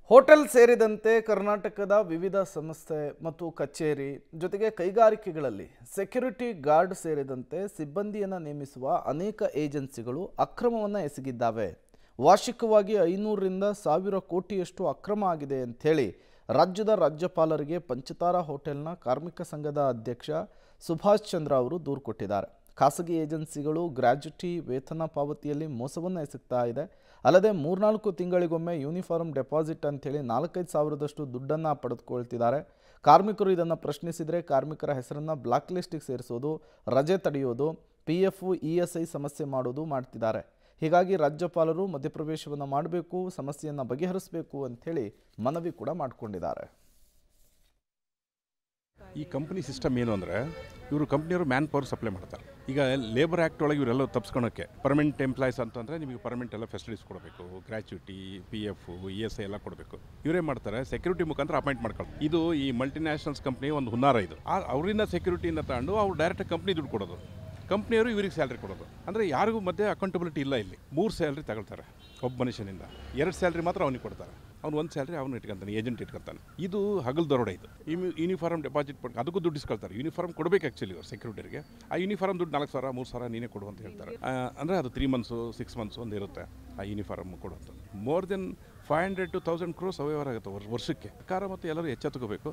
Hotel ಸೇರಿದಂತೆ ಕರ್ನಾಟಕದ ವಿವಿಧ ಸಂಸ್ಥೆ ಮತ್ತು ಕಚೇರಿ ಜೊತೆಗೆ ಕೈಗಾರಿಕೆಗಳಲ್ಲಿ ಸೆಕ್ಯೂರಿಟಿ ಗಾರ್ಡ್ ಸೇರಿದಂತೆ ಸಿಬ್ಬಂದಿಯನ್ನು ನೇಮಿಸುವ ಅನೇಕ ಏಜೆನ್ಸಿಗಳು ಅಕ್ರಮವನ್ನು ಎಸಗಿದ್ದಾವೆ. ವಾರ್ಷಿಕವಾಗಿ 500 ರಿಂದ 1000 ಕೋಟಿಯಷ್ಟು ಅಕ್ರಮ ಆಗಿದೆ ಅಂಥೇಳಿ ರಾಜ್ಯದ ರಾಜ್ಯಪಾಲರಿಗೆ ಪಂಚತಾರಾ ಹೋಟೆಲ್ನ ಕಾರ್ಮಿಕ ಸಂಘದ ಅಧ್ಯಕ್ಷ ಸುಭಾಷ್ ಚಂದ್ರ ಅವರು ದೂರು ಕೊಟ್ಟಿದ್ದಾರೆ. ಖಾಸಗಿ ಏಜೆನ್ಸಿಗಳು ಗ್ರಾಚ್ಯುಟಿ ವೇತನ ಪಾವತಿಯಲ್ಲಿ ಮೋಸವನ್ನು ಎಸಗ್ತಾ ಇದೆ. ಅಲ್ಲದೆ 3-4 ತಿಂಗಳಿಗೊಮ್ಮೆ ಯೂನಿಫಾರ್ಮ್ ಡೆಪಾಸಿಟ್ ಅಂತೇಳಿ 4-5 ಸಾವಿರದಷ್ಟು ದುಡ್ಡನ್ನು ಪಡೆದುಕೊಳ್ತಿದ್ದಾರೆ. ಕಾರ್ಮಿಕರು ಇದನ್ನು ಪ್ರಶ್ನಿಸಿದರೆ ಕಾರ್ಮಿಕರ ಹೆಸರನ್ನು ಬ್ಲಾಕ್ ಲಿಸ್ಟಿಗೆ ಸೇರಿಸೋದು, ರಜೆ ತಡೆಯೋದು, PF ESI ಸಮಸ್ಯೆ ಮಾಡೋದು ಮಾಡ್ತಿದ್ದಾರೆ. ಹೀಗಾಗಿ ರಾಜ್ಯಪಾಲರು ಮಧ್ಯಪ್ರವೇಶವನ್ನು ಮಾಡಬೇಕು, ಸಮಸ್ಯೆಯನ್ನು ಬಗೆಹರಿಸಬೇಕು ಅಂಥೇಳಿ ಮನವಿ ಕೂಡ ಮಾಡಿಕೊಂಡಿದ್ದಾರೆ. ಈ ಕಂಪ್ನಿ ಸಿಸ್ಟಮ್ ಏನು ಅಂದರೆ, ಇವರು ಕಂಪ್ನಿಯವರು ಮ್ಯಾನ್ ಪವರ್ ಸಪ್ಲೈ ಮಾಡ್ತಾರೆ. ಈಗ ಲೇಬರ್ ಆ್ಯಕ್ಟ್ ಒಳಗೆ ಇವರೆಲ್ಲ ತಪ್ಪಿಸ್ಕೊಳಕ್ಕೆ ಪರ್ಮನೆಂಟ್ ಎಂಪ್ಲಾಯ್ಸ್ ಅಂತಂದರೆ ನಿಮಗೆ ಪರ್ಮನೆಂಟ್ ಎಲ್ಲ ಫೆಸಿಲಿಟೀಸ್ ಕೊಡಬೇಕು, ಗ್ರ್ಯಾಚ್ಯುಟಿ, PF ESI ಎಲ್ಲ ಕೊಡಬೇಕು. ಇವರೇ ಮಾಡ್ತಾರೆ, ಸೆಕ್ಯೂರಿಟಿ ಮುಖಾಂತರ ಅಪಾಯಿಂಟ್ ಮಾಡ್ಕೊಳ್ಳಿ. ಇದು ಈ ಮಲ್ಟಿನ್ಯಾಷನಲ್ಸ್ ಕಂಪ್ನಿ ಒಂದು ಹುನ್ನಾರ. ಇದು ಅವರಿಂದ ಸೆಕ್ಯೂರಿಟಿಯಿಂದ ತಗೊಂಡು ಅವ್ರು ಡೈರೆಕ್ಟ್ ಕಂಪ್ನಿ ದುಡ್ಡು ಕೊಡೋದು, ಕಂಪ್ನಿಯವರು ಇವರಿಗೆ ಸ್ಯಾಲ್ರಿ ಕೊಡೋದು. ಅಂದರೆ ಯಾರಿಗೂ ಮಧ್ಯೆ ಅಕೌಂಟಬಿಲಿಟಿ ಇಲ್ಲ. ಇಲ್ಲಿ 3 ಸ್ಯಾಲ್ರಿ ತಗೊಳ್ತಾರೆ ಒಬ್ಬ ಮನುಷ್ಯನಿಂದ, 2 ಸ್ಯಾಲ್ರಿ ಮಾತ್ರ ಅವನಿಗೆ ಕೊಡ್ತಾರೆ. ಅವ್ನು 1 ಸ್ಯಾಲ್ರಿ ಅವನು ಇಟ್ಕೊತಾನೆ, ಏಜೆಂಟ್ ಇಟ್ಕೊತಾನೆ. ಇದು ಹಗಲು ದರೋಡೆ. ಇದು ಯೂನಿಫಾರ್ಮ್ ಡೆಪಾಸಿಟ್ ಅದಕ್ಕೂ ದುಡ್ಡು ಇಸ್ಕೊಳ್ತಾರೆ. ಯೂನಿಫಾರ್ಮ್ ಕೊಡಬೇಕು ಆ್ಯಕ್ಚುಲಿ ಅವ್ರು ಸೆಕ್ಯೂರಿಟಿಗೆ. ಆ ಯೂನಿಫಾರ್ಮ್ ದುಡ್ಡು 4,000 3,000 ನೀನೇ ಕೊಡು ಅಂತ ಹೇಳ್ತಾರೆ. ಅಂದರೆ ಅದು 3 ಮಂತ್ಸು 6 ಮಂತ್ಸು ಒಂದು ಇರುತ್ತೆ ಆ ಯೂನಿಫಾರ್ಮ್ ಕೊಡುವಂಥದ್ದು. ಮೋರ್ ದೆನ್ 500 to 1000 crores ಅವ್ಯವಹಾರ ಆಗುತ್ತೆ ವರ್ಷಕ್ಕೆ. ಸರ್ಕಾರ ಮತ್ತು ಎಲ್ಲರೂ ಎಚ್ಚೆತ್ತುಕೋಬೇಕು.